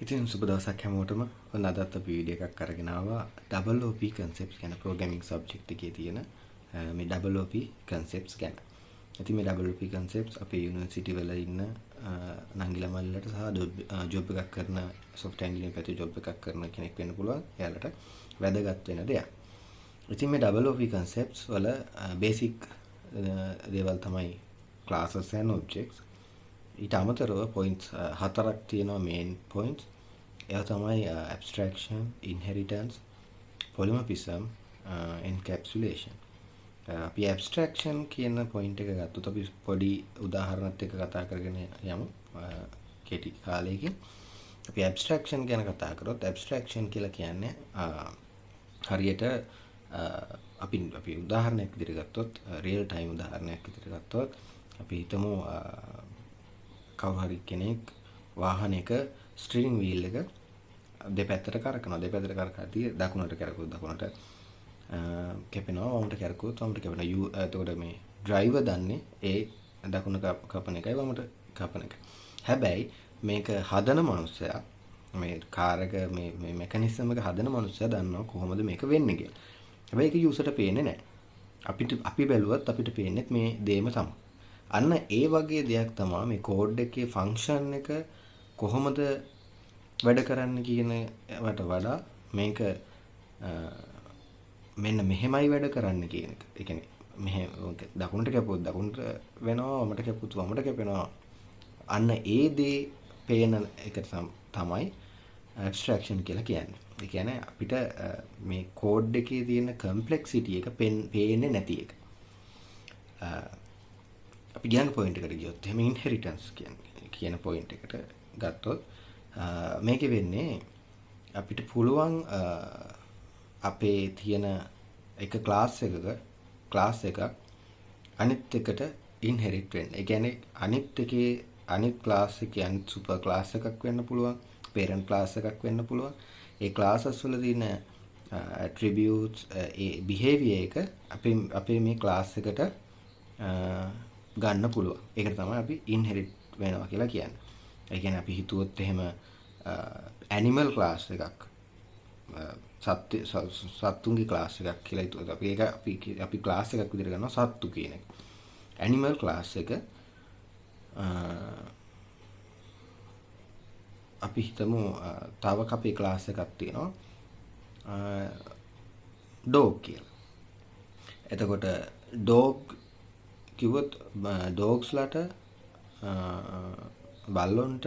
ඉතින් සුබ දවසක් හැමෝටම. ඔන්න අදත් අපි වීඩියෝ එකක් අරගෙන ආවා OOP concepts ගැන programming subject එකේ තියෙන මේ OOP concepts ගැන. ඉතින් මේ OOP concepts අපේ යුනිවර්සිටි වල ඉන්න නංගි ළමයිලට සහ ජොබ් එකක් කරන software engineer පැත්තේ ජොබ් එකක් කරන කෙනෙක් වෙන්න පුළුවන්. එයාලට වැදගත් වෙන දෙයක්. ඉතින් මේ OOP concepts වල basic දේවල් තමයි classes and objects. ඊට අමතරව points හතරක් තියෙනවා main points. ඒවා තමයි abstraction, inheritance, polymorphism, encapsulation. අපි abstraction කියන point එක ගත්තොත් අපි පොඩි උදාහරණයක් එක්ක කතා කරගෙන යමු කෙටි කාලයකින්. අපි abstraction ගැන කතා කරොත් abstraction කියලා කියන්නේ හරියට අපි උදාහරණයක් විදිහට ගත්තොත් real time උදාහරණයක් විදිහට ගත්තොත් අපි හිතමු කවුරු හරි කෙනෙක් වාහනයක ස්ටියරින් වීල් එක දෙපැත්තට කරකනවා. දෙපැත්තට කරකද්දී දකුණට කරකුවොත් දකුණට කැපෙනවා, වමට කරකුවොත් වමට කැපෙනවා. එතකොට මේ ඩ්‍රයිවර් දන්නේ ඒ දකුණ කපන එකයි වමට කපන එක. හැබැයි මේක හදන මනුස්සයා මේ කාර් එක මේ මෙකනිසම් එක හදන මනුස්සයා දන්නවා කොහොමද මේක වෙන්නේ කියලා. හැබැයි ඒක යූසර්ට පේන්නේ නැහැ. අපි බැලුවත් අපිට පේන්නේ මේ දේම තමයි. අන්න ඒ වගේ දෙයක් තමයි මේ කෝඩ් එකේ ෆන්ක්ෂන් එක කොහොමද වැඩ කරන්න කියනවට වඩා මේක මෙන්න මෙහෙමයි වැඩ කරන්න කියන එක. ඒ කියන්නේ මෙහෙ දකුණට කැපුවොත් දකුණට වෙනවා, වමට කැපුවොත් වමට කැපෙනවා. අන්න ඒ දේ පේන එක තමයි abstraction කියලා කියන්නේ. ඒ කියන්නේ අපිට මේ කෝඩ් එකේ තියෙන complexity එක පේන්නේ නැති එක. අපි ගියන පොයින්ට් එකට ගියොත් එහෙනම් ඉන්හෙරිටන්ස් කියන පොයින්ට් එකට ගත්තොත් මේකෙ වෙන්නේ අපිට පුළුවන් අපේ තියෙන එක ක්ලාස් එකක් අනිත් එකට ඉන්හෙරිට් වෙන්න. ඒ කියන්නේ අනිත් ක්ලාස් එකේ අනිත් සුපර් ක්ලාස් එකක් වෙන්න පුළුවන්, parent ක්ලාස් එකක් වෙන්න පුළුවන්. ඒ ක්ලාසස් වල තියෙන attributes ඒ behavior එක අපේ මේ ක්ලාස් එකට ගන්න පුළුවන්. ඒකට තමයි අපි ඉන්හෙරිට් වෙනවා කියලා කියන්නේ. ඒ කියන්නේ අපි හිතුවොත් එහෙම ඇනිමල් ක්ලාස් එකක් සත්තුන්ගේ ක්ලාස් එකක් කියලා හිතුවොත් අපි ක්ලාස් එකක් විදිහට ගන්නවා සත්තු කියන එක. ඇනිමල් ක්ලාස් එක අපි හිතමු තව අපේ ක්ලාස් එකක් තියෙනවා ඩොග් කියලා. එතකොට ඩොග් කිව්වොත් ඩොග්ස්ලට බල්ලොන්ට